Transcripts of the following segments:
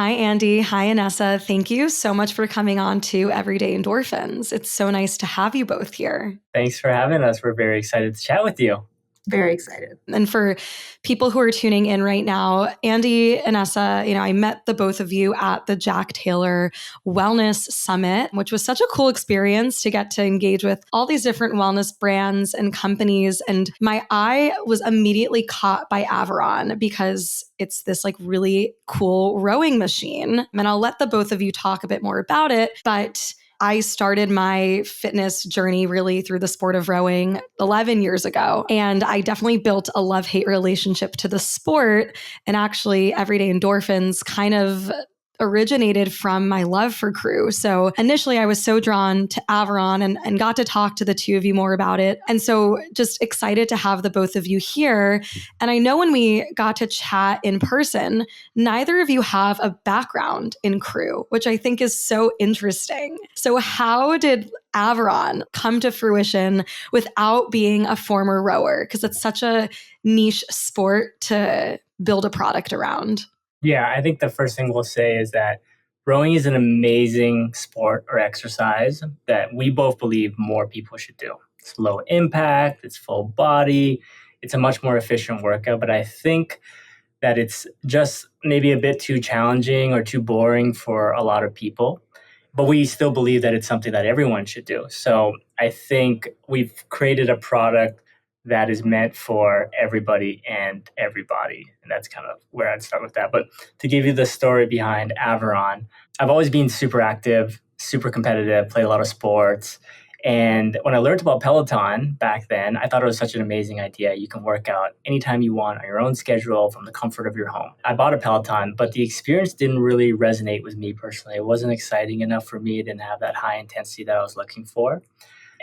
Hi, Andy. Hi, Inessa. Thank you so much for coming on to Everyday Endorphins. It's so nice to have you both here. Thanks for having us. We're very excited to chat with you. Very excited. And for people who are tuning in right now, Andy and Inessa, I met the both of you at the Jack Taylor Wellness Summit, which was such a cool experience to get to engage with all these different wellness brands and companies. And my eye was immediately caught by Aviron because it's this really cool rowing machine. And I'll let the both of you talk a bit more about it, but I started my fitness journey really through the sport of rowing 11 years ago. And I definitely built a love-hate relationship to the sport. And actually, Everyday Endorphins kind of originated from my love for crew. So initially I was so drawn to Aviron and got to talk to the two of you more about it. And so just excited to have the both of you here. And I know when we got to chat in person, neither of you have a background in crew, which I think is so interesting. So how did Aviron come to fruition without being a former rower? Because it's such a niche sport to build a product around. Yeah, I think the first thing we'll say is that rowing is an amazing sport or exercise that we both believe more people should do. It's low impact, it's full body, it's a much more efficient workout, but I think that it's just maybe a bit too challenging or too boring for a lot of people. But we still believe that it's something that everyone should do. So I think we've created a product that is meant for everybody and everybody. And that's kind of where I'd start with that. But to give you the story behind Aviron, I've always been super active, super competitive, played a lot of sports. And when I learned about Peloton back then, I thought it was such an amazing idea. You can work out anytime you want on your own schedule from the comfort of your home. I bought a Peloton, but the experience didn't really resonate with me personally. It wasn't exciting enough for me. It didn't have that high intensity that I was looking for.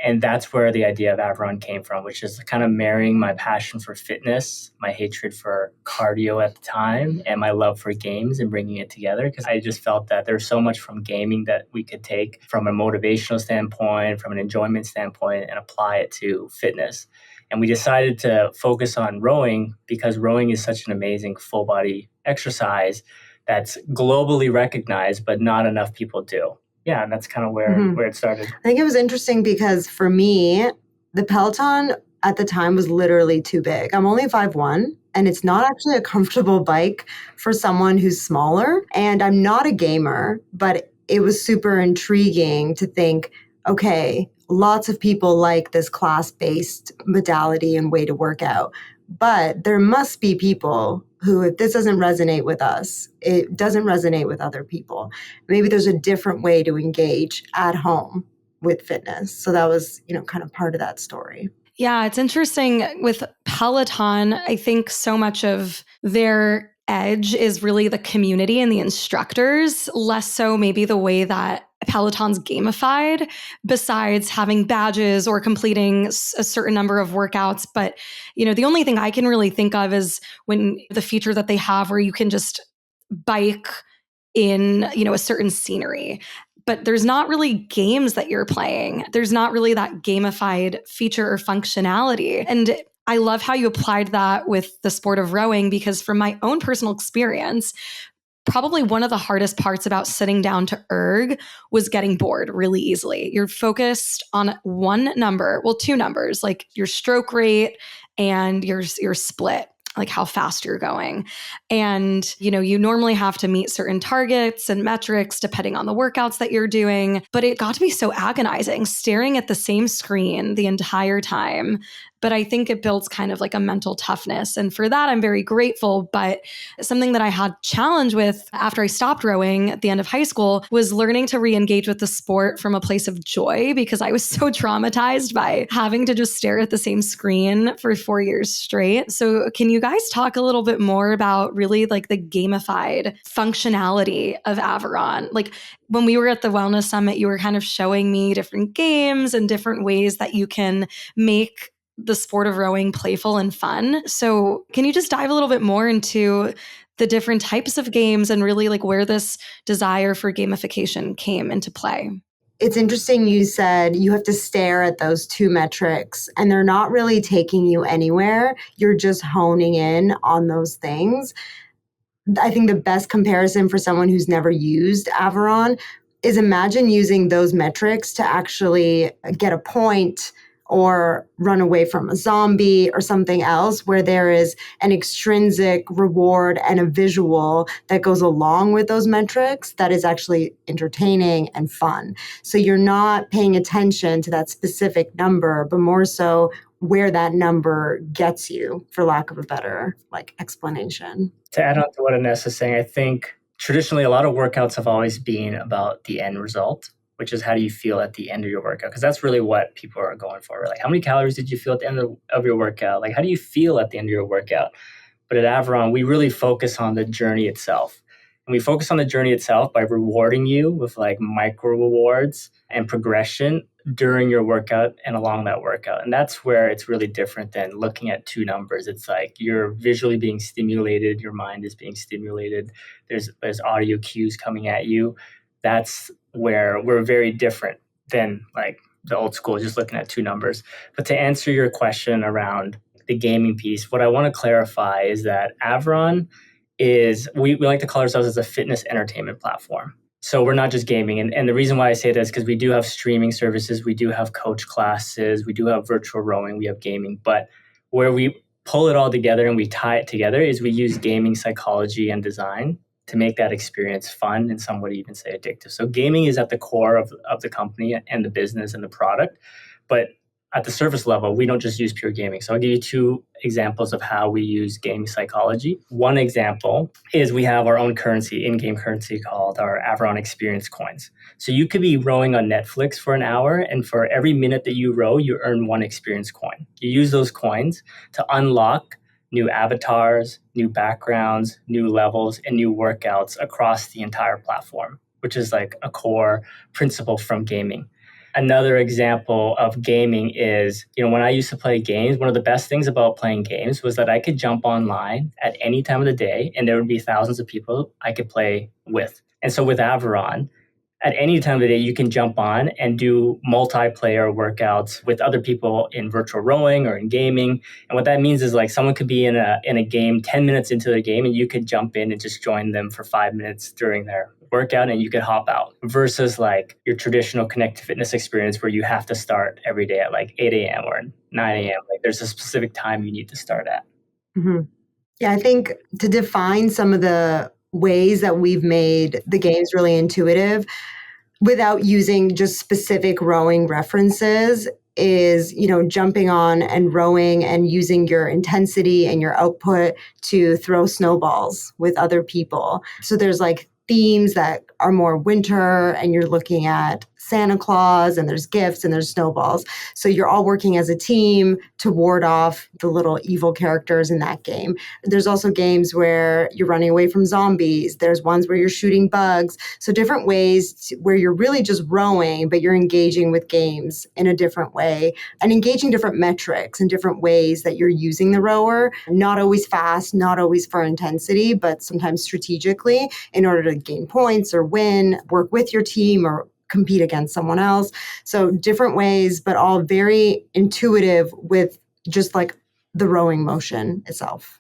And that's where the idea of Aviron came from, which is kind of marrying my passion for fitness, my hatred for cardio at the time, and my love for games and bringing it together. Because I just felt that there's so much from gaming that we could take from a motivational standpoint, from an enjoyment standpoint, and apply it to fitness. And we decided to focus on rowing because rowing is such an amazing full body exercise that's globally recognized, but not enough people do. Yeah, and that's kind of where it started. I think it was interesting because for me, the Peloton at the time was literally too big. I'm only 5'1", and it's not actually a comfortable bike for someone who's smaller. And I'm not a gamer, but it was super intriguing to think, okay, lots of people like this class-based modality and way to work out. But there must be people who, if this doesn't resonate with us, it doesn't resonate with other people. Maybe there's a different way to engage at home with fitness. So that was, kind of part of that story. Yeah, it's interesting with Peloton. I think so much of their edge is really the community and the instructors, less so maybe the way that Peloton's gamified, besides having badges or completing a certain number of workouts. But, the only thing I can really think of is when the feature that they have where you can just bike in, a certain scenery. But there's not really games that you're playing. There's not really that gamified feature or functionality. And I love how you applied that with the sport of rowing, because from my own personal experience, probably one of the hardest parts about sitting down to erg was getting bored really easily. You're focused on one number, well, two numbers, like your stroke rate and your split, like how fast you're going. And, you normally have to meet certain targets and metrics depending on the workouts that you're doing. But it got to be so agonizing staring at the same screen the entire time. But I think it builds kind of like a mental toughness. And for that, I'm very grateful. But something that I had challenge with after I stopped rowing at the end of high school was learning to re-engage with the sport from a place of joy, because I was so traumatized by having to just stare at the same screen for 4 years straight. So can you guys talk a little bit more about really like the gamified functionality of Aviron? Like when we were at the Wellness Summit, you were kind of showing me different games and different ways that you can make the sport of rowing playful and fun. So can you just dive a little bit more into the different types of games and really like where this desire for gamification came into play? It's interesting you said you have to stare at those two metrics and they're not really taking you anywhere. You're just honing in on those things. I think the best comparison for someone who's never used Aviron is imagine using those metrics to actually get a point or run away from a zombie or something else where there is an extrinsic reward and a visual that goes along with those metrics that is actually entertaining and fun. So you're not paying attention to that specific number, but more so where that number gets you, for lack of a better explanation. To add on to what Inessa is saying, I think traditionally a lot of workouts have always been about the end result, which is how do you feel at the end of your workout? Because that's really what people are going for. Right? Like, how many calories did you feel at the end of your workout? Like, how do you feel at the end of your workout? But at Aviron, we really focus on the journey itself. And we focus on the journey itself by rewarding you with like micro rewards and progression during your workout and along that workout. And that's where it's really different than looking at two numbers. It's like you're visually being stimulated, your mind is being stimulated, there's audio cues coming at you. That's where we're very different than like the old school, just looking at two numbers. But to answer your question around the gaming piece, what I want to clarify is that Aviron is, we like to call ourselves as a fitness entertainment platform. So we're not just gaming. And the reason why I say that is because we do have streaming services, we do have coach classes, we do have virtual rowing, we have gaming. But where we pull it all together and we tie it together is we use gaming psychology and design to make that experience fun, and some would even say addictive. So gaming is at the core of the company and the business and the product. But at the surface level, we don't just use pure gaming. So I'll give you two examples of how we use gaming psychology. One example is we have our own currency, in-game currency called our Aviron Experience Coins. So you could be rowing on Netflix for an hour, and for every minute that you row, you earn one experience coin. You use those coins to unlock new avatars, new backgrounds, new levels, and new workouts across the entire platform, which is like a core principle from gaming. Another example of gaming is, when I used to play games, one of the best things about playing games was that I could jump online at any time of the day and there would be thousands of people I could play with. And so with Aviron, at any time of the day, you can jump on and do multiplayer workouts with other people in virtual rowing or in gaming. And what that means is like someone could be in a game 10 minutes into the game and you could jump in and just join them for 5 minutes during their workout and you could hop out, versus like your traditional connected fitness experience where you have to start every day at like 8 a.m. or 9 a.m. Like there's a specific time you need to start at. Mm-hmm. Yeah, I think to define some of the ways that we've made the games really intuitive without using just specific rowing references is, jumping on and rowing and using your intensity and your output to throw snowballs with other people. So there's like themes that are more winter and you're looking at Santa Claus and there's gifts and there's snowballs. So you're all working as a team to ward off the little evil characters in that game. There's also games where you're running away from zombies. There's ones where you're shooting bugs. So different ways where you're really just rowing, but you're engaging with games in a different way and engaging different metrics and different ways that you're using the rower, not always fast, not always for intensity, but sometimes strategically in order to gain points or win, work with your team or compete against someone else. So different ways, but all very intuitive with just like the rowing motion itself.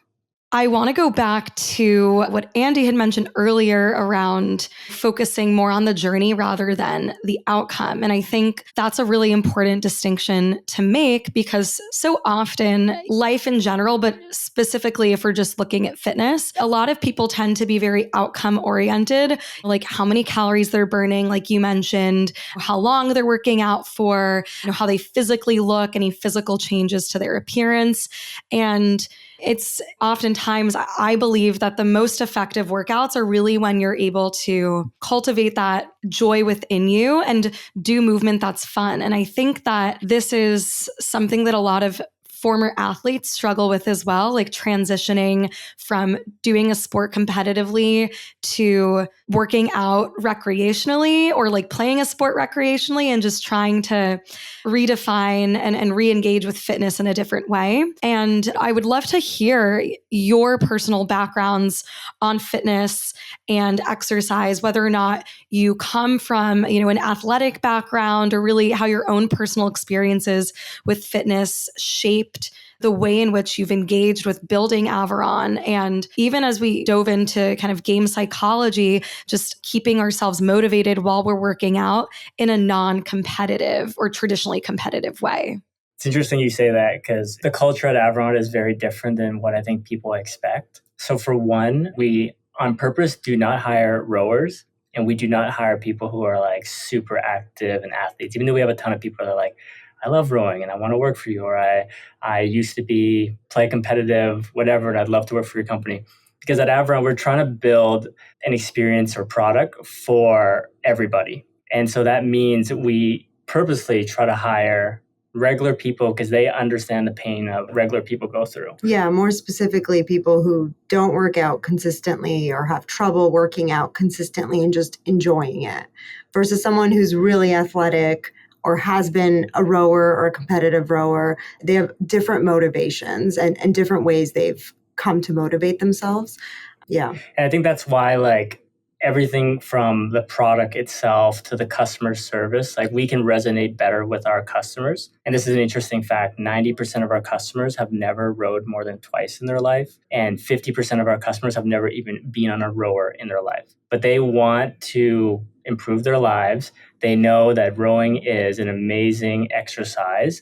I want to go back to what Andy had mentioned earlier around focusing more on the journey rather than the outcome. And I think that's a really important distinction to make because so often life in general, but specifically if we're just looking at fitness, a lot of people tend to be very outcome oriented, like how many calories they're burning, like you mentioned, how long they're working out for, how they physically look, any physical changes to their appearance. And it's oftentimes, I believe that the most effective workouts are really when you're able to cultivate that joy within you and do movement that's fun. And I think that this is something that a lot of former athletes struggle with as well, like transitioning from doing a sport competitively to working out recreationally or like playing a sport recreationally and just trying to redefine and re-engage with fitness in a different way. And I would love to hear your personal backgrounds on fitness and exercise, whether or not you come from, an athletic background or really how your own personal experiences with fitness shape shaped the way in which you've engaged with building Aviron. And even as we dove into kind of game psychology, just keeping ourselves motivated while we're working out in a non-competitive or traditionally competitive way. It's interesting you say that because the culture at Aviron is very different than what I think people expect. So for one, we on purpose do not hire rowers, and we do not hire people who are like super active and athletes, even though we have a ton of people that are like, I love rowing and I want to work for you, or I used to play competitive, whatever, and I'd love to work for your company. Because at Aviron, we're trying to build an experience or product for everybody. And so that means we purposely try to hire regular people because they understand the pain that regular people go through. Yeah, more specifically, people who don't work out consistently or have trouble working out consistently and just enjoying it versus someone who's really athletic or has been a rower or a competitive rower. They have different motivations and different ways they've come to motivate themselves. Yeah. And I think that's why everything from the product itself to the customer service, we can resonate better with our customers. And this is an interesting fact. 90% of our customers have never rowed more than twice in their life. And 50% of our customers have never even been on a rower in their life. But they want to improve their lives. They know that rowing is an amazing exercise.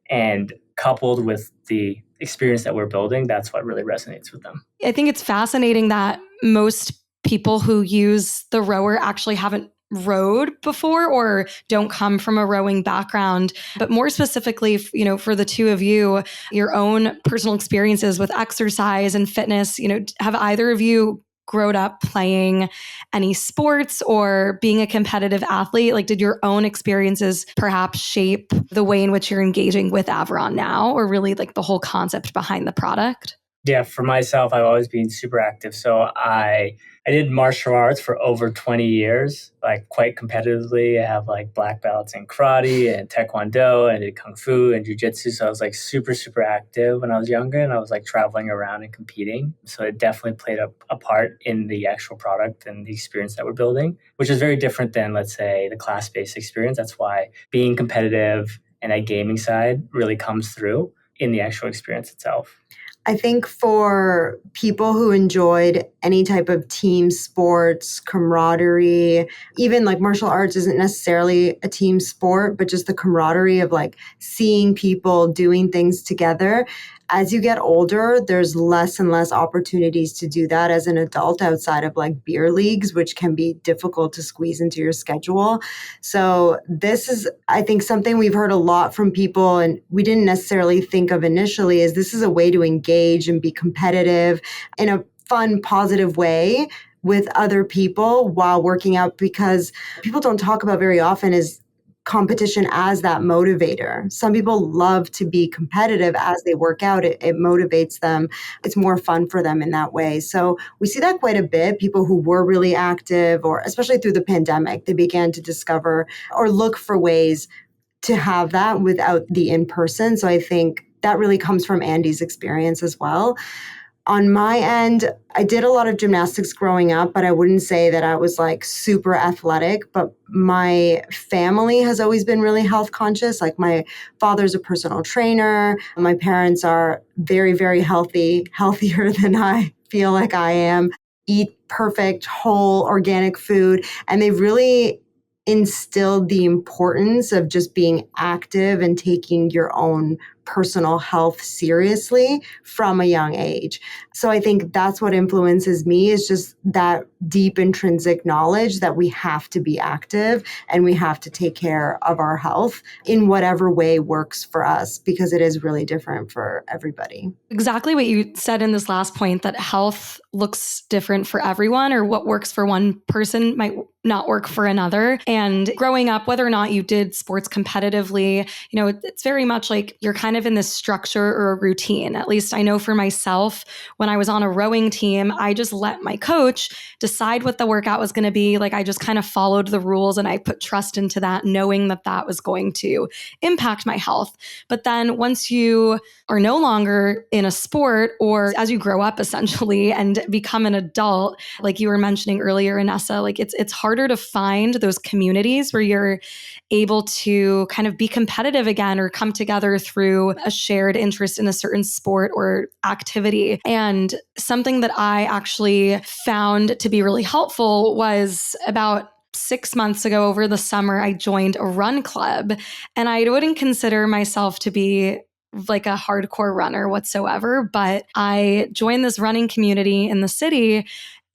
And coupled with the experience that we're building, that's what really resonates with them. I think it's fascinating that most people who use the rower actually haven't rowed before or don't come from a rowing background. But more specifically, for the two of you, your own personal experiences with exercise and fitness, have either of you grown up playing any sports or being a competitive athlete? Did your own experiences perhaps shape the way in which you're engaging with Aviron now, or really the whole concept behind the product? Yeah, for myself, I've always been super active. So I did martial arts for over 20 years, quite competitively. I have black belts in karate and taekwondo, and I did kung fu and jujitsu. So I was super, super active when I was younger, and I was traveling around and competing. So it definitely played a part in the actual product and the experience that we're building, which is very different than, let's say, the class-based experience. That's why being competitive and that gaming side really comes through in the actual experience itself. I think for people who enjoyed any type of team sports, camaraderie, even martial arts isn't necessarily a team sport, but just the camaraderie of seeing people doing things together. As you get older, there's less and less opportunities to do that as an adult outside of beer leagues, which can be difficult to squeeze into your schedule. So this is, I think, something we've heard a lot from people, and we didn't necessarily think of initially, is this is a way to engage and be competitive in a fun, positive way with other people while working out, because people don't talk about very often is competition as that motivator. Some people love to be competitive as they work out. It motivates them. It's more fun for them in that way. So we see that quite a bit. People who were really active, or especially through the pandemic, they began to discover or look for ways to have that without the in-person. So I think that really comes from Andy's experience as well. On my end, I did a lot of gymnastics growing up, but I wouldn't say that I was super athletic. But my family has always been really health conscious. My father's a personal trainer. My parents are very, very healthy, healthier than I feel like I am, eat perfect, whole, organic food. And they've really instilled the importance of just being active and taking your own personal health seriously from a young age. So I think that's what influences me, is just that deep intrinsic knowledge that we have to be active and we have to take care of our health in whatever way works for us, because it is really different for everybody. Exactly what you said in this last point, that health looks different for everyone, or what works for one person might not work for another. And growing up, whether or not you did sports competitively, it's very much you're kind of in this structure or a routine. At least I know for myself, when I was on a rowing team, I just let my coach decide what the workout was going to be. I just kind of followed the rules, and I put trust into that, knowing that that was going to impact my health. But then once you are no longer in a sport, or as you grow up essentially and become an adult, like you were mentioning earlier, Inessa, it's harder to find those communities where you're able to kind of be competitive again or come together through also a shared interest in a certain sport or activity. And something that I actually found to be really helpful was about 6 months ago over the summer, I joined a run club, and I wouldn't consider myself to be like a hardcore runner whatsoever, but I joined this running community in the city.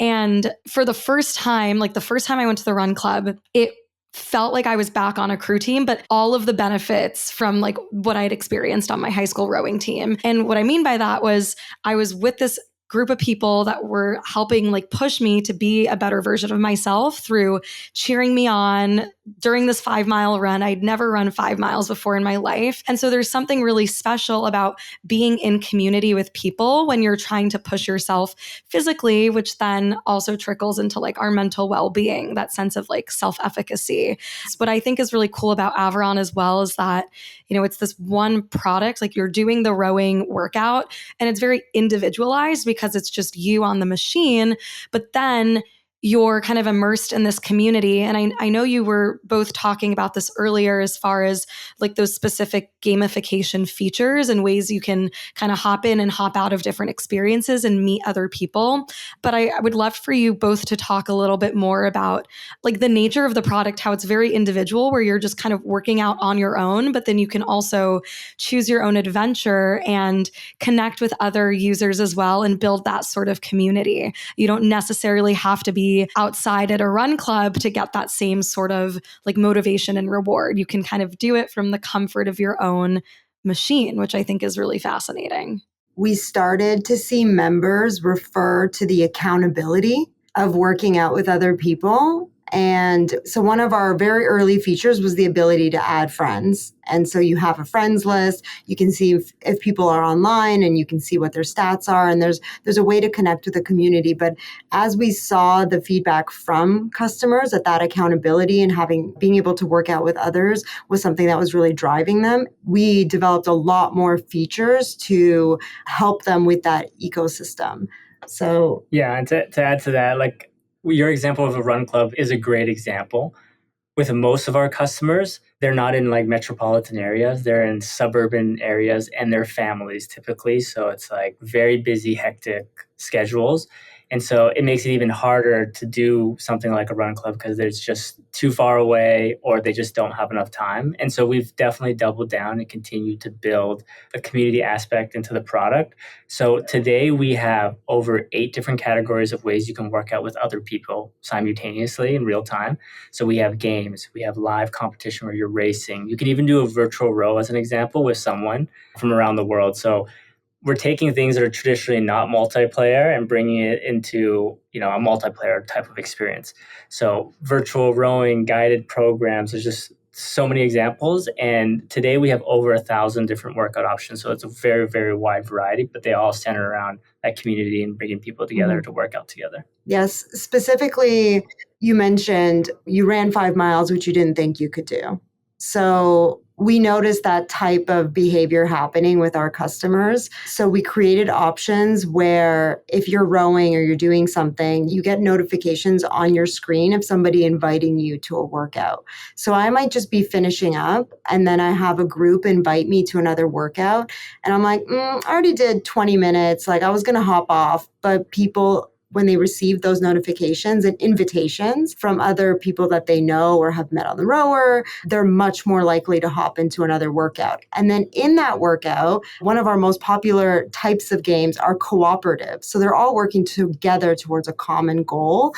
And for the first time, like the first time I went to the run club, it felt like I was back on a crew team, but all of the benefits from like what I had experienced on my high school rowing team. And what I mean by that was I was with this group of people that were helping like push me to be a better version of myself through cheering me on during this 5-mile run. I'd never run 5 miles before in my life. And so there's something really special about being in community with people when you're trying to push yourself physically, which then also trickles into like our mental well-being, that sense of like self-efficacy. So what I think is really cool about Aviron as well is that, you know, it's this one product, like you're doing the rowing workout and it's very individualized because it's just you on the machine, but then you're kind of immersed in this community. And I know you were both talking about this earlier as far as like those specific gamification features and ways you can kind of hop in and hop out of different experiences and meet other people. But I would love for you both to talk a little bit more about like the nature of the product, how it's very individual, where you're just kind of working out on your own, but then you can also choose your own adventure and connect with other users as well and build that sort of community. You don't necessarily have to be outside at a run club to get that same sort of like motivation and reward. You can kind of do it from the comfort of your own machine, which I think is really fascinating. We started to see members refer to the accountability of working out with other people. And so one of our very early features was the ability to add friends. And so you have a friends list, you can see if people are online and you can see what their stats are. And there's a way to connect with the community. But as we saw the feedback from customers that accountability and being able to work out with others was something that was really driving them, we developed a lot more features to help them with that ecosystem. So yeah, and to add to that, like your example of a run club is a great example. With most of our customers, they're not in like metropolitan areas, they're in suburban areas and they're families typically. So it's like very busy, hectic schedules. And so it makes it even harder to do something like a run club because it's just too far away or they just don't have enough time. And so we've definitely doubled down and continued to build a community aspect into the product. So today we have over 8 different categories of ways you can work out with other people simultaneously in real time. So we have games, we have live competition where you're racing. You can even do a virtual row as an example with someone from around the world. So we're taking things that are traditionally not multiplayer and bringing it into, you know, a multiplayer type of experience. So virtual rowing, guided programs, there's just so many examples. And today we have over 1,000 different workout options. So it's a very, very wide variety, but they all center around that community and bringing people together to work out together. Yes, specifically, you mentioned you ran 5 miles, which you didn't think you could do. So we noticed that type of behavior happening with our customers. So we created options where if you're rowing or you're doing something, you get notifications on your screen of somebody inviting you to a workout. So I might just be finishing up and then I have a group invite me to another workout. And I'm like, I already did 20 minutes. Like I was going to hop off, but people, when they receive those notifications and invitations from other people that they know or have met on the rower, they're much more likely to hop into another workout. And then in that workout, one of our most popular types of games are cooperative. So they're all working together towards a common goal.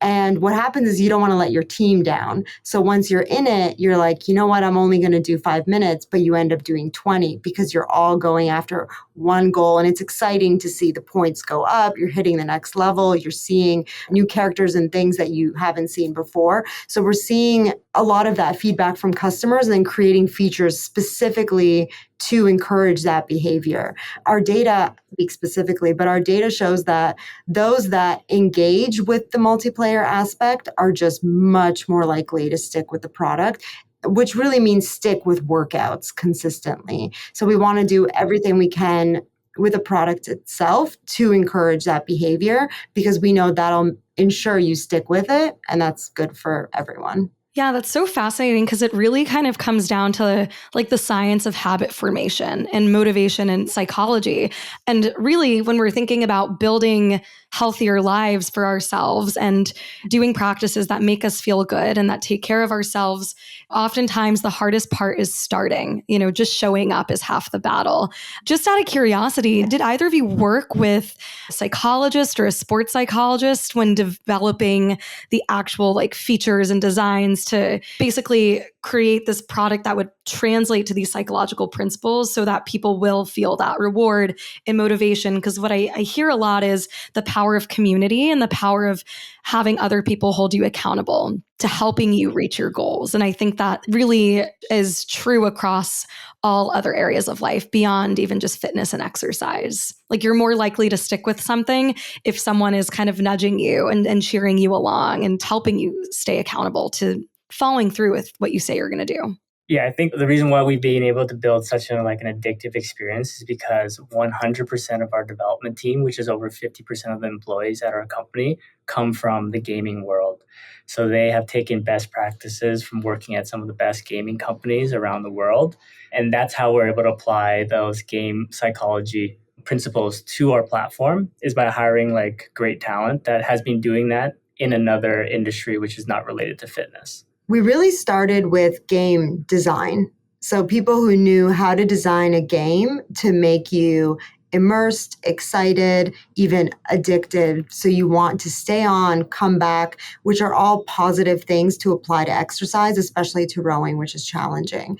And what happens is you don't want to let your team down. So once you're in it, you're like, you know what, I'm only going to do 5 minutes, but you end up doing 20 because you're all going after one goal. And it's exciting to see the points go up. You're hitting the next level. You're seeing new characters and things that you haven't seen before. So we're seeing a lot of that feedback from customers and then creating features specifically to encourage that behavior. Our data speaks specifically, but our data shows that those that engage with the multiplayer aspect are just much more likely to stick with the product, which really means stick with workouts consistently. So we want to do everything we can with the product itself to encourage that behavior because we know that'll ensure you stick with it, and that's good for everyone. Yeah, that's so fascinating because it really kind of comes down to like the science of habit formation and motivation and psychology. And really, when we're thinking about building healthier lives for ourselves and doing practices that make us feel good and that take care of ourselves, oftentimes the hardest part is starting. Just showing up is half the battle. Just out of curiosity, did either of you work with a psychologist or a sports psychologist when developing the actual like features and designs to basically create this product that would translate to these psychological principles so that people will feel that reward and motivation? Because what I hear a lot is the power of community and the power of having other people hold you accountable to helping you reach your goals. And I think that really is true across all other areas of life beyond even just fitness and exercise. Like you're more likely to stick with something if someone is kind of nudging you and cheering you along and helping you stay accountable to following through with what you say you're going to do. Yeah, I think the reason why we've been able to build such an addictive experience is because 100% of our development team, which is over 50% of the employees at our company, come from the gaming world. So they have taken best practices from working at some of the best gaming companies around the world. And that's how we're able to apply those game psychology principles to our platform, is by hiring like great talent that has been doing that in another industry, which is not related to fitness. We really started with game design. So people who knew how to design a game to make you immersed, excited, even addicted. So you want to stay on, come back, which are all positive things to apply to exercise, especially to rowing, which is challenging.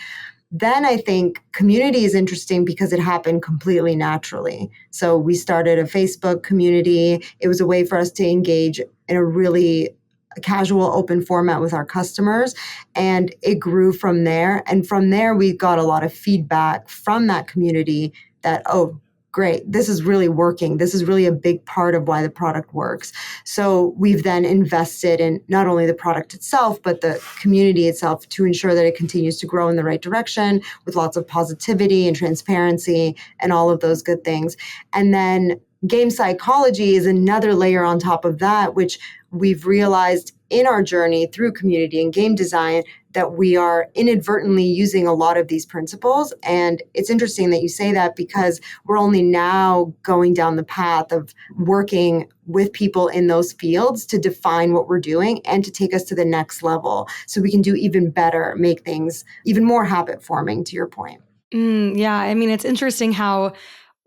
Then I think community is interesting because it happened completely naturally. So we started a Facebook community. It was a way for us to engage in a really casual, open format with our customers. And it grew from there. And from there, we got a lot of feedback from that community that, oh, great, this is really working. This is really a big part of why the product works. So we've then invested in not only the product itself, but the community itself to ensure that it continues to grow in the right direction with lots of positivity and transparency and all of those good things. And then game psychology is another layer on top of that, which we've realized in our journey through community and game design that we are inadvertently using a lot of these principles. And it's interesting that you say that because we're only now going down the path of working with people in those fields to define what we're doing and to take us to the next level so we can do even better, make things even more habit forming, to your point. Yeah, I mean, it's interesting how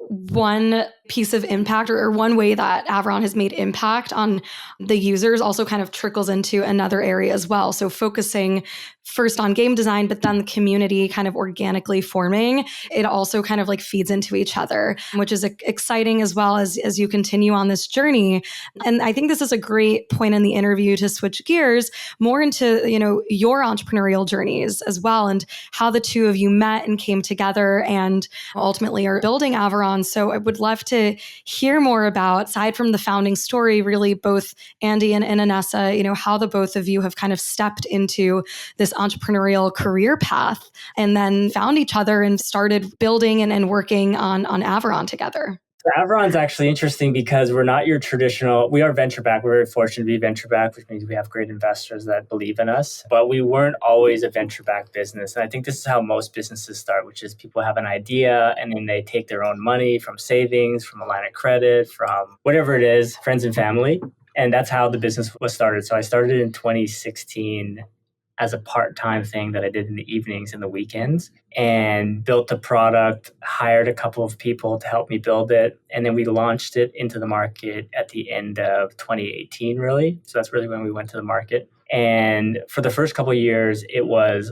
one piece of impact or one way that Aviron has made impact on the users also kind of trickles into another area as well. So focusing first on game design, but then the community kind of organically forming, it also kind of like feeds into each other, which is exciting as well as you continue on this journey. And I think this is a great point in the interview to switch gears more into, your entrepreneurial journeys as well and how the two of you met and came together and ultimately are building Aviron. So I would love to hear more about, aside from the founding story, really both Andy and Inessa, how the both of you have kind of stepped into this entrepreneurial career path and then found each other and started building and working on Aviron together. Aviron's actually interesting because we're not your traditional, we are venture back. We're very fortunate to be venture back, which means we have great investors that believe in us, but we weren't always a venture back business. And I think this is how most businesses start, which is people have an idea and then they take their own money from savings, from a line of credit, from whatever it is, friends and family. And that's how the business was started. So I started in 2016 as a part-time thing that I did in the evenings and the weekends, and built the product, hired a couple of people to help me build it. And then we launched it into the market at the end of 2018, really. So that's really when we went to the market. And for the first couple of years, it was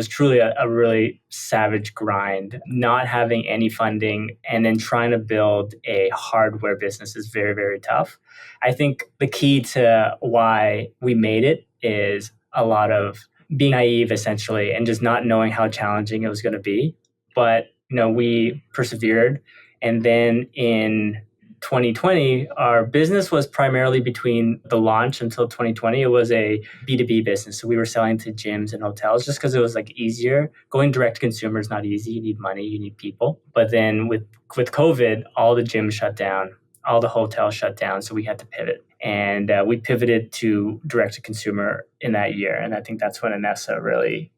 truly a really savage grind, not having any funding and then trying to build a hardware business is very, very tough. I think the key to why we made it is a lot of being naive, essentially, and just not knowing how challenging it was going to be. But, we persevered. And then in 2020, our business was primarily between the launch until 2020. It was a B2B business. So we were selling to gyms and hotels just because it was easier. Going direct to consumer is not easy. You need money, you need people. But then with COVID, all the gyms shut down, all the hotels shut down. So we had to pivot. And we pivoted to direct to consumer in that year. And I think that's when Inessa really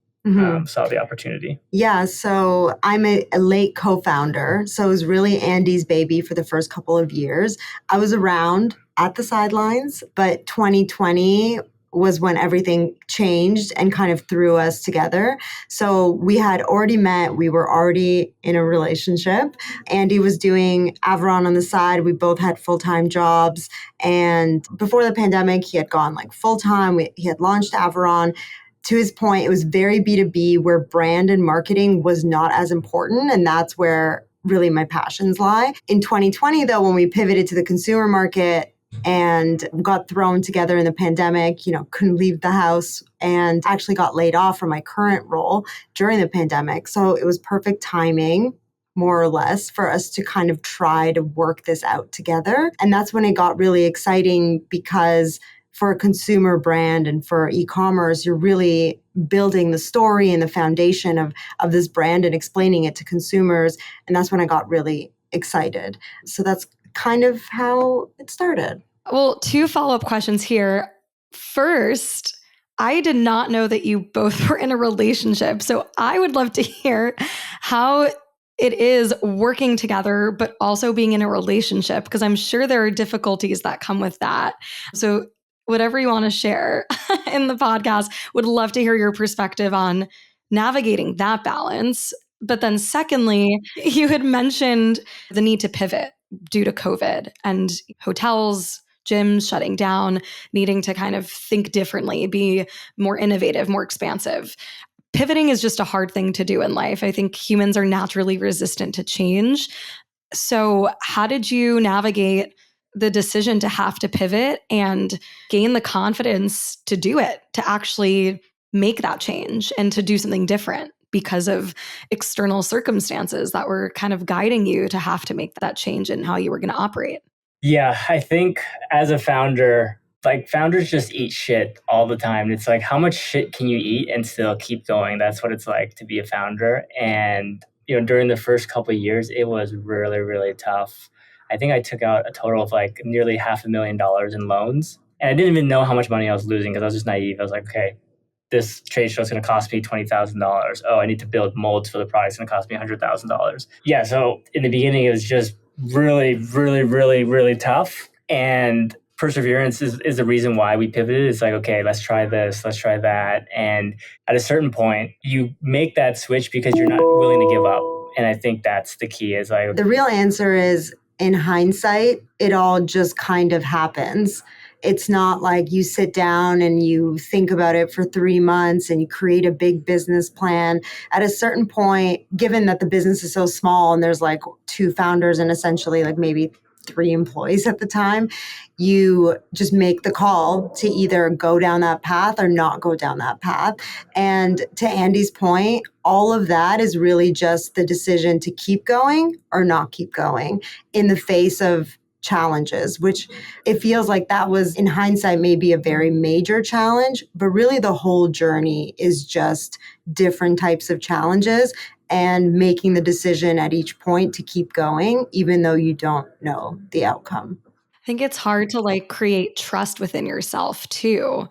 saw the opportunity. Yeah, so I'm a late co-founder. So it was really Andy's baby for the first couple of years. I was around at the sidelines, but 2020 was when everything changed and kind of threw us together. So we had already met, we were already in a relationship. Andy was doing Aviron on the side. We both had full-time jobs. And before the pandemic, he had gone like full-time. He had launched Aviron. To his point, it was very B2B where brand and marketing was not as important. And that's where really my passions lie. In 2020, though, when we pivoted to the consumer market and got thrown together in the pandemic, couldn't leave the house and actually got laid off from my current role during the pandemic. So it was perfect timing, more or less, for us to kind of try to work this out together. And that's when it got really exciting because for a consumer brand and for e-commerce, you're really building the story and the foundation of this brand and explaining it to consumers. And that's when I got really excited. So that's kind of how it started. Well, 2 follow-up questions here. First, I did not know that you both were in a relationship. So I would love to hear how it is working together, but also being in a relationship, because I'm sure there are difficulties that come with that. So whatever you want to share in the podcast, would love to hear your perspective on navigating that balance. But then secondly, you had mentioned the need to pivot due to COVID and hotels, gyms shutting down, needing to kind of think differently, be more innovative, more expansive. Pivoting is just a hard thing to do in life. I think humans are naturally resistant to change. So how did you navigate the decision to have to pivot and gain the confidence to do it, to actually make that change and to do something different because of external circumstances that were kind of guiding you to have to make that change in how you were going to operate? Yeah, I think as a founder, founders just eat shit all the time. It's like, how much shit can you eat and still keep going? That's what it's like to be a founder. And, during the first couple of years, it was really, really tough. I think I took out a total of nearly $500,000 in loans. And I didn't even know how much money I was losing because I was just naive. I was like, okay, this trade show is going to cost me $20,000. Oh, I need to build molds for the product. It's going to cost me $100,000. Yeah. So in the beginning, it was just really, really, really, really tough. And perseverance is the reason why we pivoted. It's like, okay, let's try this, let's try that. And at a certain point, you make that switch because you're not willing to give up. And I think that's the key is the real answer is, in hindsight, it all just kind of happens. It's not like you sit down and you think about it for 3 months and you create a big business plan. At a certain point, given that the business is so small and there's 2 founders and essentially maybe 3 employees at the time, you just make the call to either go down that path or not go down that path. And to Andy's point, all of that is really just the decision to keep going or not keep going in the face of challenges, which it feels like that was, in hindsight, maybe a very major challenge, but really the whole journey is just different types of challenges and making the decision at each point to keep going, even though you don't know the outcome. I think it's hard to create trust within yourself too,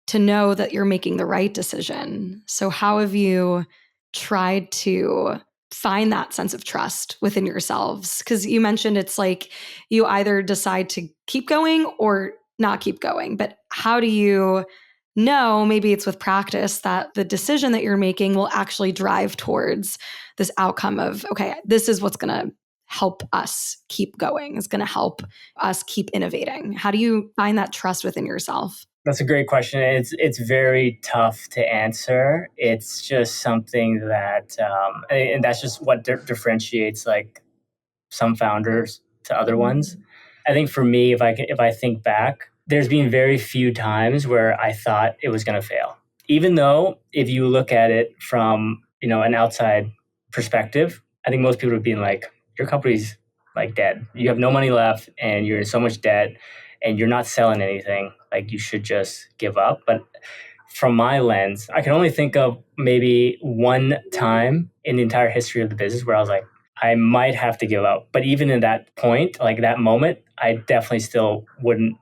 to know that you're making the right decision. So how have you tried to find that sense of trust within yourselves? Because you mentioned it's you either decide to keep going or not keep going. But how do you know, maybe it's with practice, that the decision that you're making will actually drive towards this outcome of, okay, this is what's going to help us keep going, is going to help us keep innovating? How do you find that trust within yourself? That's a great question. It's very tough to answer. It's just something that, and that's just what differentiates some founders to other ones. I think for me, if I think back, there's been very few times where I thought it was going to fail. Even though if you look at it from an outside perspective, I think most people would be your company's dead. You have no money left, and you're in so much debt, and you're not selling anything. You should just give up. But from my lens, I can only think of maybe one time in the entire history of the business where I was like, I might have to give up. But even in that point, that moment, I definitely still wouldn't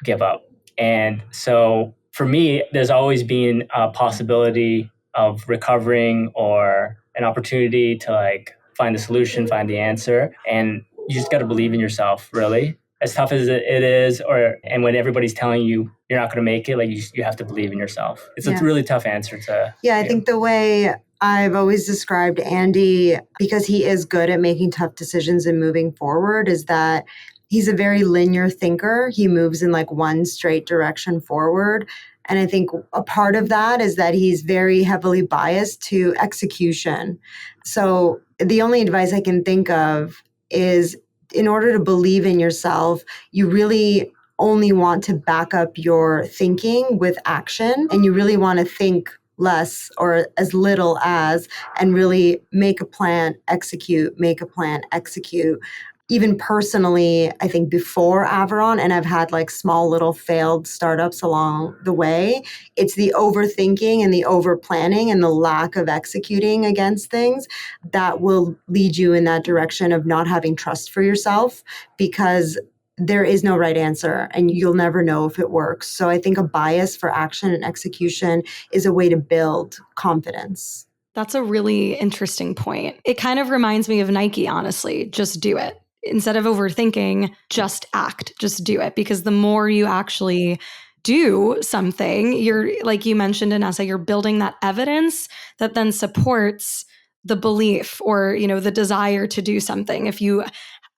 give up. And so for me, there's always been a possibility of recovering or an opportunity to like find the solution, find the answer. And you just got to believe in yourself, really. As tough as it is, and when everybody's telling you you're not going to make it, like you have to believe in yourself. It's a really tough answer to. Yeah, I think the way I've always described Andy, because he is good at making tough decisions and moving forward, is that he's a very linear thinker. He moves in like one straight direction forward. And I think a part of that is that he's very heavily biased to execution. So the only advice I can think of is, in order to believe in yourself, you really only want to back up your thinking with action, and you really want to think less or as little as, and really make a plan, execute, make a plan, execute. Even personally, I think before Aviron, and I've had like small little failed startups along the way, it's the overthinking and the over planning and the lack of executing against things that will lead you in that direction of not having trust for yourself, because there is no right answer and you'll never know if it works. So I think a bias for action and execution is a way to build confidence. That's a really interesting point. It kind of reminds me of Nike, honestly. Just do it. Instead of overthinking, just act, just do it. Because the more you actually do something, you're, like you mentioned, Inessa, you're building that evidence that then supports the belief or, you know, the desire to do something. If you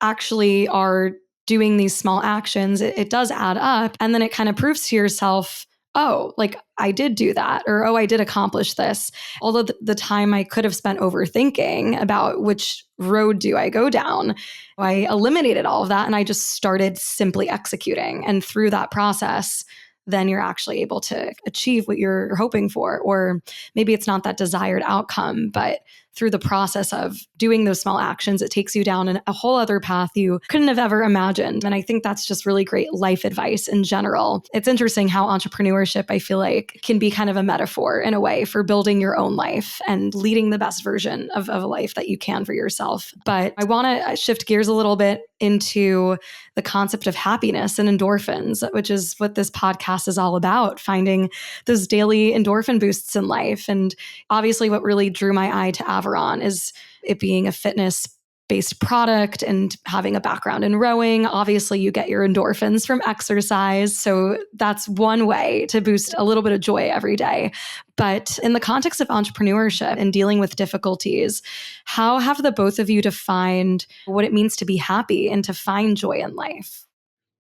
actually are doing these small actions, it does add up. And then it kind of proves to yourself, oh, like I did do that, or oh, I did accomplish this. Although the time I could have spent overthinking about which road do I go down, I eliminated all of that and I just started simply executing. And through that process, then you're actually able to achieve what you're hoping for. Or maybe it's not that desired outcome, but through the process of doing those small actions, it takes you down a whole other path you couldn't have ever imagined. And I think that's just really great life advice in general. It's interesting how entrepreneurship, I feel like, can be kind of a metaphor in a way for building your own life and leading the best version of a life that you can for yourself. But I want to shift gears a little bit into the concept of happiness and endorphins, which is what this podcast is all about, finding those daily endorphin boosts in life. And obviously what really drew my eye to Aviron is it being a fitness-based product and having a background in rowing. Obviously, you get your endorphins from exercise. So that's one way to boost a little bit of joy every day. But in the context of entrepreneurship and dealing with difficulties, how have the both of you defined what it means to be happy and to find joy in life?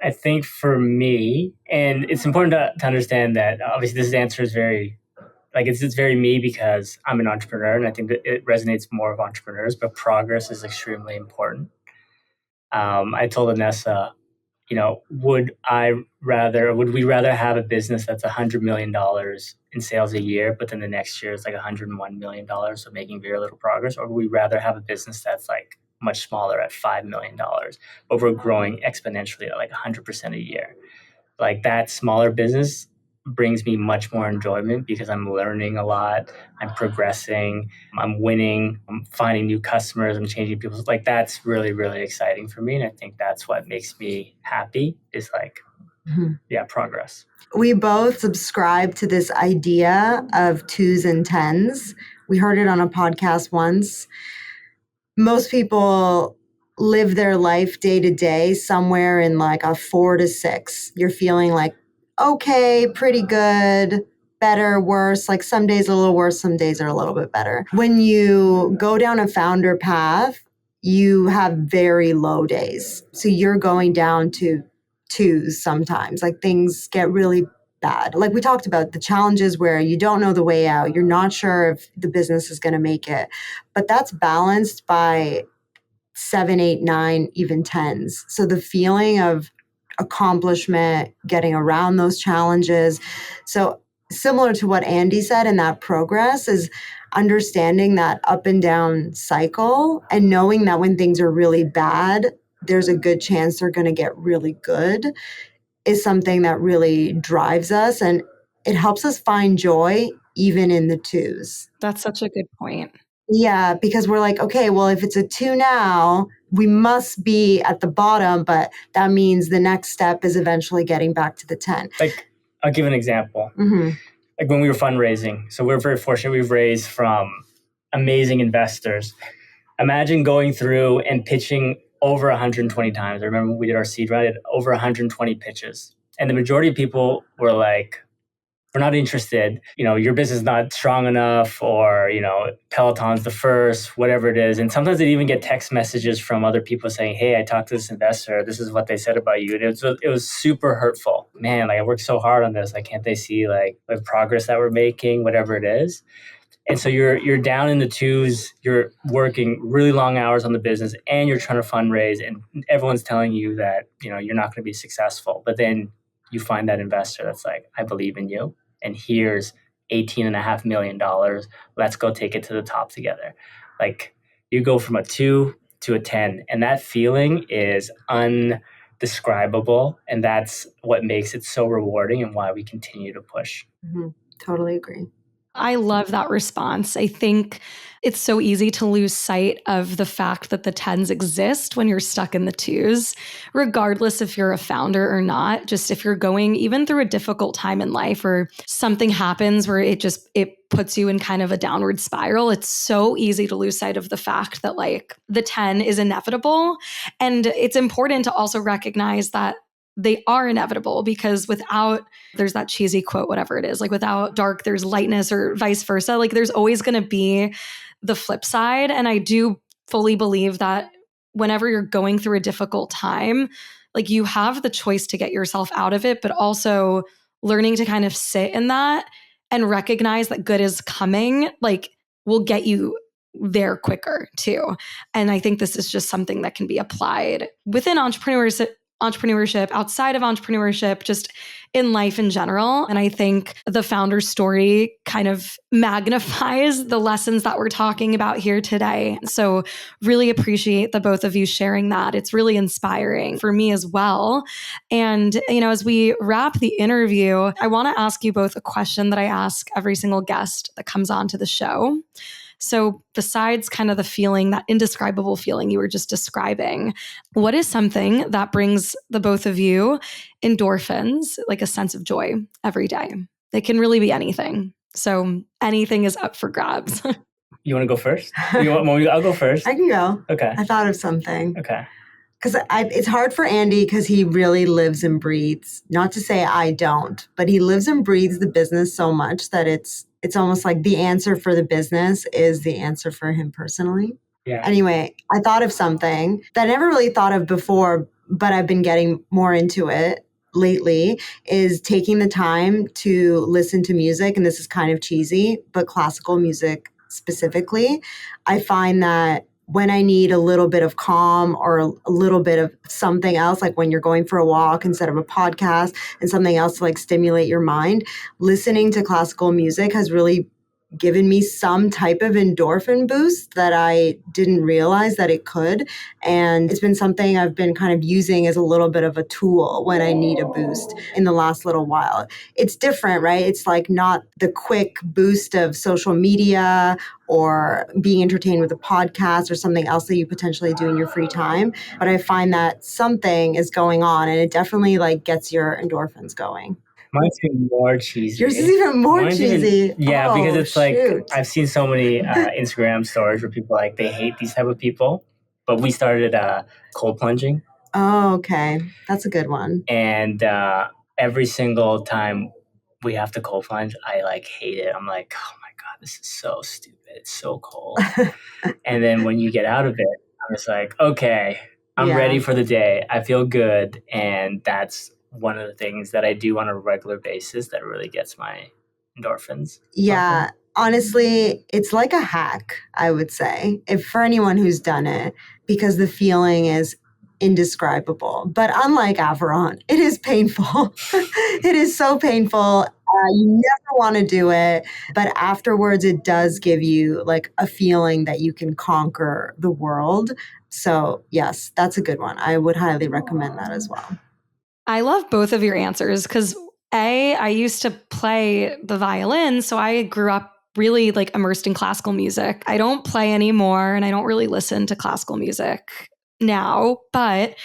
I think for me, and it's important to understand that obviously this answer is very, like it's very me because I'm an entrepreneur and I think that it resonates more with entrepreneurs, but progress is extremely important. I told Inessa, you know, would we rather have a business that's $100 million in sales a year, but then the next year is like $101 million, so making very little progress? Or would we rather have a business that's like much smaller at $5 million, but we're growing exponentially at like 100% a year? Like that smaller business brings me much more enjoyment because I'm learning a lot, I'm progressing, I'm winning, I'm finding new customers, I'm changing people's, like that's really, really exciting for me. And I think that's what makes me happy is like, progress. We both subscribe to this idea of twos and tens. We heard it on a podcast once. Most people live their life day to day somewhere in like a 4 to 6. You're feeling like, okay, pretty good, better, worse. Like some days a little worse, some days are a little bit better. When you go down a founder path, you have very low days. So you're going down to twos sometimes. Like things get really bad. Like we talked about the challenges where you don't know the way out. You're not sure if the business is going to make it. But that's balanced by 7, 8, 9, even tens. So the feeling of accomplishment, getting around those challenges. So similar to what Andy said in that progress is understanding that up and down cycle and knowing that when things are really bad, there's a good chance they're going to get really good is something that really drives us, and it helps us find joy even in the twos. That's such a good point. Yeah, because we're like, okay, well, if it's a 2 now, we must be at the bottom, but that means the next step is eventually getting back to the 10. Like, I'll give an example. Like when we were fundraising. So we're very fortunate. We've raised from amazing investors. Imagine going through and pitching over 120 times. I remember when we did our seed round, over 120 pitches. And the majority of people were like, we're not interested. Your business is not strong enough, or, Peloton's the first, whatever it is. And sometimes they'd even get text messages from other people saying, hey, I talked to this investor. This is what they said about you. And it was super hurtful. Man, like I worked so hard on this. Like, can't they see like the progress that we're making, whatever it is? And so you're down in the twos, you're working really long hours on the business, and you're trying to fundraise, and everyone's telling you that, you're not going to be successful. But then you find that investor that's like, I believe in you, and here's $18.5 million. Let's go take it to the top together. Like, you go from a 2 to a 10, and that feeling is undescribable. And that's what makes it so rewarding and why we continue to push. Totally agree. I love that response. I think it's so easy to lose sight of the fact that the 10s exist when you're stuck in the 2s, regardless if you're a founder or not. Just if you're going even through a difficult time in life or something happens where it puts you in kind of a downward spiral, it's so easy to lose sight of the fact that like the 10 is inevitable. And it's important to also recognize that they are inevitable, because there's that cheesy quote, whatever it is, like without dark, there's lightness, or vice versa. Like there's always going to be the flip side. And I do fully believe that whenever you're going through a difficult time, like you have the choice to get yourself out of it, but also learning to kind of sit in that and recognize that good is coming, like will get you there quicker too. And I think this is just something that can be applied within entrepreneurship, outside of entrepreneurship, just in life in general. And I think the founder story kind of magnifies the lessons that we're talking about here today. So really appreciate the both of you sharing that. It's really inspiring for me as well. And, as we wrap the interview, I want to ask you both a question that I ask every single guest that comes on to the show. So besides kind of the feeling, that indescribable feeling you were just describing, what is something that brings the both of you endorphins, like a sense of joy every day? It can really be anything. So anything is up for grabs. You want to go first? I'll go first. I can go. Okay. I thought of something. Okay. Because it's hard for Andy because he really lives and breathes, not to say I don't, but he lives and breathes the business so much that it's almost like the answer for the business is the answer for him personally. Yeah. Anyway, I thought of something that I never really thought of before, but I've been getting more into it lately, is taking the time to listen to music. And this is kind of cheesy, but classical music specifically. I find that when I need a little bit of calm or a little bit of something else, like when you're going for a walk instead of a podcast and something else to like stimulate your mind, listening to classical music has really given me some type of endorphin boost that I didn't realize that it could. And it's been something I've been kind of using as a little bit of a tool when I need a boost in the last little while. It's different, right? It's like not the quick boost of social media or being entertained with a podcast or something else that you potentially do in your free time. But I find that something is going on, and it definitely like gets your endorphins going. Mine's even more cheesy. Yours is even more cheesy. Because it's shoot. like, I've seen so many Instagram stories where people like, they hate these type of people. But we started cold plunging. Oh, okay. That's a good one. And every single time we have to cold plunge, I like hate it. I'm like, oh my God, this is so stupid. It's so cold. And then when you get out of it, I'm just like, okay, I'm ready for the day. I feel good. And that's one of the things that I do on a regular basis that really gets my endorphins. Yeah. Honestly, it's like a hack, I would say, if for anyone who's done it, because the feeling is indescribable. But unlike Aviron, it is painful. It is so painful. You never want to do it. But afterwards, it does give you like a feeling that you can conquer the world. So yes, that's a good one. I would highly recommend that as well. I love both of your answers because I used to play the violin. So I grew up really like immersed in classical music. I don't play anymore and I don't really listen to classical music now, but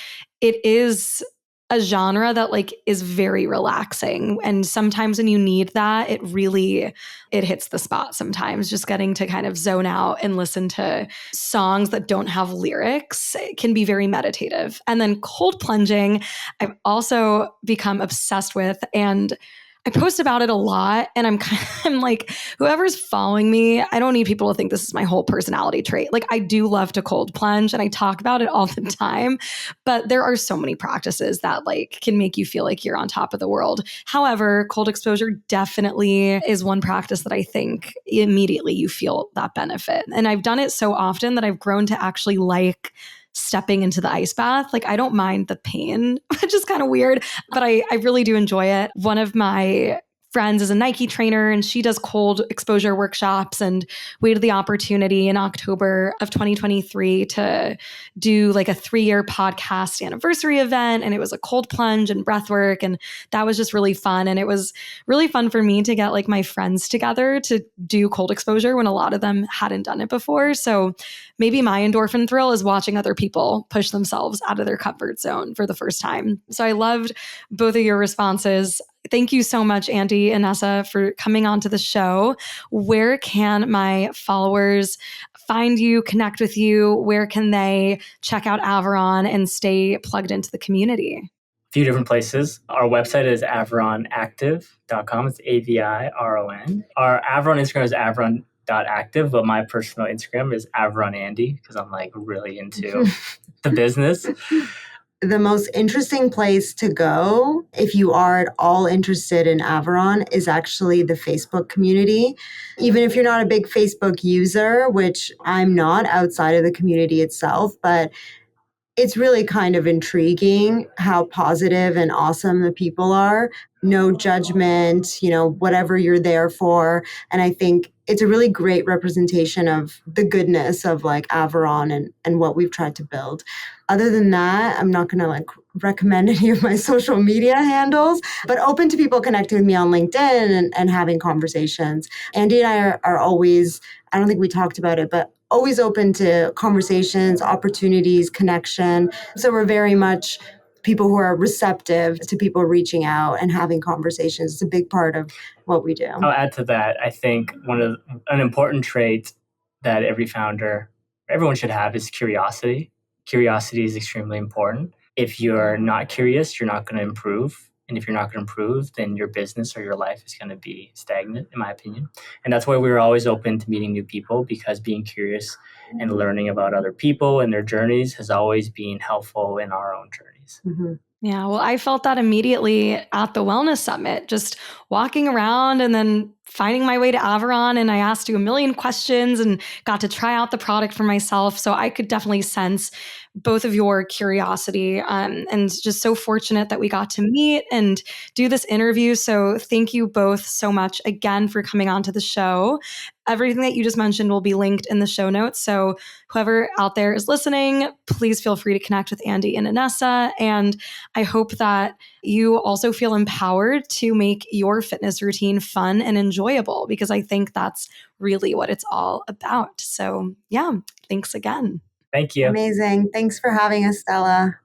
it is a genre that like is very relaxing. And sometimes when you need that, it hits the spot sometimes. Just getting to kind of zone out and listen to songs that don't have lyrics, it can be very meditative. And then cold plunging, I've also become obsessed with, and I post about it a lot, and I'm like, whoever's following me, I don't need people to think this is my whole personality trait. Like, I do love to cold plunge and I talk about it all the time, but there are so many practices that like can make you feel like you're on top of the world. However, cold exposure definitely is one practice that I think immediately you feel that benefit. And I've done it so often that I've grown to actually like stepping into the ice bath. Like, I don't mind the pain, which is kind of weird, but I really do enjoy it. One of my friends is a Nike trainer and she does cold exposure workshops, and we had the opportunity in October of 2023 to do like a 3-year podcast anniversary event, and it was a cold plunge and breath work, and that was just really fun. And it was really fun for me to get like my friends together to do cold exposure when a lot of them hadn't done it before. So maybe my endorphin thrill is watching other people push themselves out of their comfort zone for the first time. So I loved both of your responses. Thank you so much, Andy Inessa, for coming onto the show. Where can my followers find you, connect with you? Where can they check out Aviron and stay plugged into the community? A few different places. Our website is avironactive.com. It's Aviron. Our Aviron Instagram is aviron.active, but my personal Instagram is avironandy because I'm like really into the business. The most interesting place to go, if you are at all interested in Aviron, is actually the Facebook community. Even if you're not a big Facebook user, which I'm not outside of the community itself, but it's really kind of intriguing how positive and awesome the people are. No judgment, whatever you're there for. And I think it's a really great representation of the goodness of like Aviron and what we've tried to build. Other than that, I'm not going to like recommend any of my social media handles, but open to people connecting with me on LinkedIn and having conversations. Andy and I are always, I don't think we talked about it, but always open to conversations, opportunities, connection. So we're very much people who are receptive to people reaching out and having conversations. It's a big part of what we do. I'll add to that. I think an important trait that everyone should have is curiosity. Curiosity is extremely important. If you're not curious, you're not going to improve. And if you're not going to improve, then your business or your life is going to be stagnant, in my opinion. And that's why we're always open to meeting new people, because being curious and learning about other people and their journeys has always been helpful in our own journeys. Mm-hmm. Yeah, well, I felt that immediately at the Wellness Summit, just walking around and then finding my way to Aviron. And I asked you a million questions and got to try out the product for myself. So I could definitely sense both of your curiosity, and just so fortunate that we got to meet and do this interview. So thank you both so much again for coming on to the show. Everything that you just mentioned will be linked in the show notes. So whoever out there is listening, please feel free to connect with Andy and Inessa. And I hope that you also feel empowered to make your fitness routine fun and enjoyable, because I think that's really what it's all about. So yeah, thanks again. Thank you. Amazing. Thanks for having us, Stella.